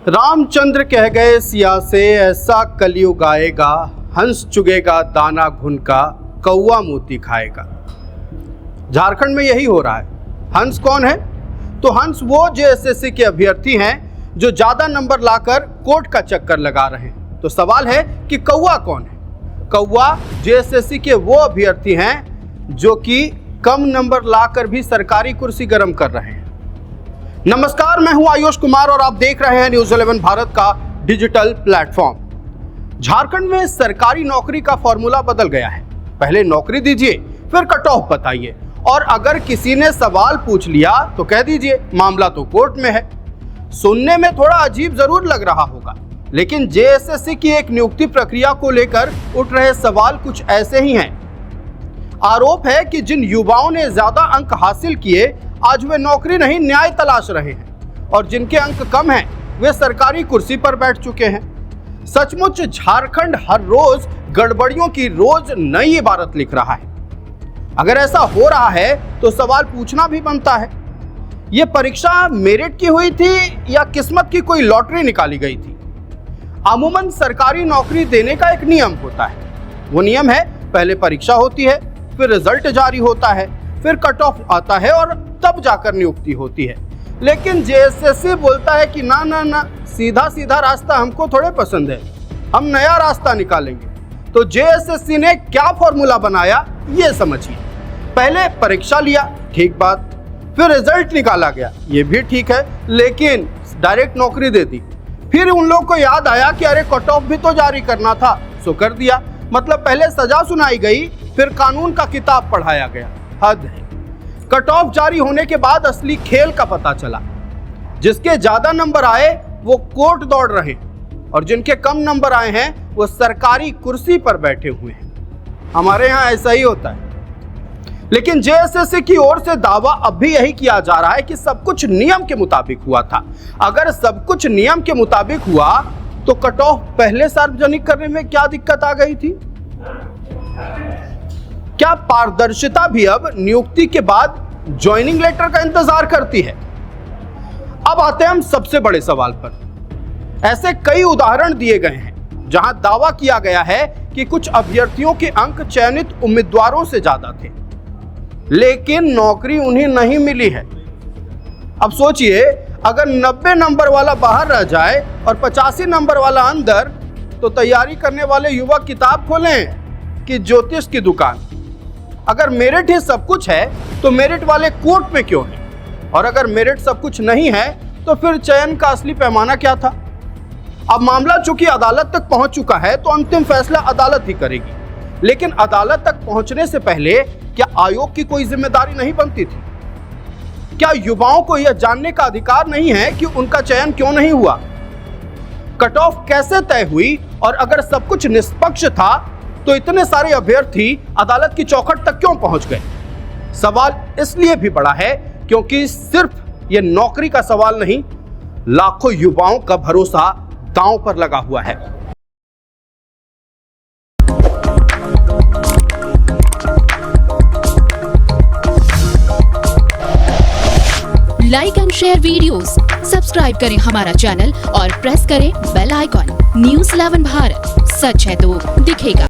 रामचंद्र कह गए सिया से, ऐसा कलयुग आएगा, हंस चुगेगा दाना घुन का, कौवा मोती खाएगा। झारखंड में यही हो रहा है। हंस कौन है? तो हंस वो जेएसएससी के अभ्यर्थी हैं जो ज्यादा नंबर लाकर कोर्ट का चक्कर लगा रहे हैं। तो सवाल है कि कौवा कौन है? कौवा जेएसएससी के वो अभ्यर्थी हैं जो कि कम नंबर लाकर भी सरकारी कुर्सी गर्म कर रहे हैं। नमस्कार, मैं हूं आयुष कुमार और आप देख रहे हैं न्यूज़ 11 भारत का डिजिटल प्लेटफॉर्म। झारखंड में सरकारी नौकरी का फॉर्मूला बदल गया है। पहले नौकरी दीजिए, फिर कट ऑफ बताइए, और अगर किसी ने सवाल पूछ लिया तो कह दीजिए मामला तो कोर्ट में है। सुनने में थोड़ा अजीब जरूर लग रहा होगा, लेकिन जेएसएससी की एक नियुक्ति प्रक्रिया को लेकर उठ रहे सवाल कुछ ऐसे ही हैं। आरोप है कि जिन युवाओं ने ज्यादा अंक हासिल किए आज वे नौकरी नहीं न्याय तलाश रहे हैं, और जिनके अंक कम हैं वे सरकारी कुर्सी पर बैठ चुके हैं। सचमुच झारखंड हर रोज गड़बड़ियों की रोज नई इबारत लिख रहा है। अगर ऐसा हो रहा है तो सवाल पूछना भी बनता है, ये परीक्षा मेरिट की हुई थी या किस्मत की कोई लॉटरी निकाली गई थी? अमूमन सरकारी नौकरी देने का एक नियम होता है। वो नियम है, पहले परीक्षा होती है, फिर रिजल्ट जारी होता है, फिर कट ऑफ आता है और तब जाकर नियुक्ति होती है। लेकिन जेएसएससी बोलता है कि ना ना ना, सीधा सीधा रास्ता हमको थोड़े पसंद है, हम नया रास्ता निकालेंगे। तो जेएसएससी ने क्या फॉर्मूला बनाया ये समझिए। पहले परीक्षा लिया, ठीक बात, फिर रिजल्ट निकाला गया, ये भी ठीक है, लेकिन डायरेक्ट नौकरी दे दी। फिर उन लोगों को याद आया कि अरे कट ऑफ भी तो जारी करना था, सो कर दिया। मतलब पहले सजा सुनाई गई, फिर कानून का किताब पढ़ाया गया। हद है। कट ऑफ जारी होने के बाद असली खेल का पता चला। जिसके ज्यादा नंबर आए वो कोर्ट दौड़ रहे, और जिनके कम नंबर आए हैं वो सरकारी कुर्सी पर बैठे हुए हैं। हमारे यहाँ ऐसा ही होता है। लेकिन जेएसएससी की ओर से दावा अब भी यही किया जा रहा है कि सब कुछ नियम के मुताबिक हुआ था। अगर सब कुछ नियम के मुताबिक हुआ तो कट ऑफ पहले सार्वजनिक करने में क्या दिक्कत आ गई थी? क्या पारदर्शिता भी अब नियुक्ति के बाद ज्वाइनिंग लेटर का इंतजार करती है? अब आते हैं हम सबसे बड़े सवाल पर। ऐसे कई उदाहरण दिए गए हैं जहां दावा किया गया है कि कुछ अभ्यर्थियों के अंक चयनित उम्मीदवारों से ज्यादा थे, लेकिन नौकरी उन्हें नहीं मिली है। अब सोचिए, अगर 90 नंबर वाला बाहर रह जाए और 85 नंबर वाला अंदर, तो तैयारी करने वाले युवक किताब खोलें कि ज्योतिष की दुकान। अगर मेरिट ही सब कुछ है तो मेरिट वाले कोर्ट में क्यों हैं? और अगर मेरिट सब कुछ नहीं है तो फिर चयन का असली पैमाना क्या था? अब मामला चूंकि अदालत तक पहुंच चुका है तो अंतिम फैसला अदालत ही करेगी। लेकिन अदालत तक पहुंचने से पहले क्या आयोग की कोई जिम्मेदारी नहीं बनती थी? क्या युवाओं को यह जानने का अधिकार नहीं है कि उनका चयन क्यों नहीं हुआ? कट ऑफ कैसे तय हुई? और अगर सब कुछ निष्पक्ष था तो इतने सारे अभ्यर्थी अदालत की चौखट तक क्यों पहुंच गए? सवाल इसलिए भी बड़ा है क्योंकि सिर्फ यह नौकरी का सवाल नहीं, लाखों युवाओं का भरोसा दांव पर लगा हुआ है। Like and share videos, subscribe करें हमारा चैनल और प्रेस करें बेल आइकॉन। न्यूज़ 11 भारत, सच है तो दिखेगा।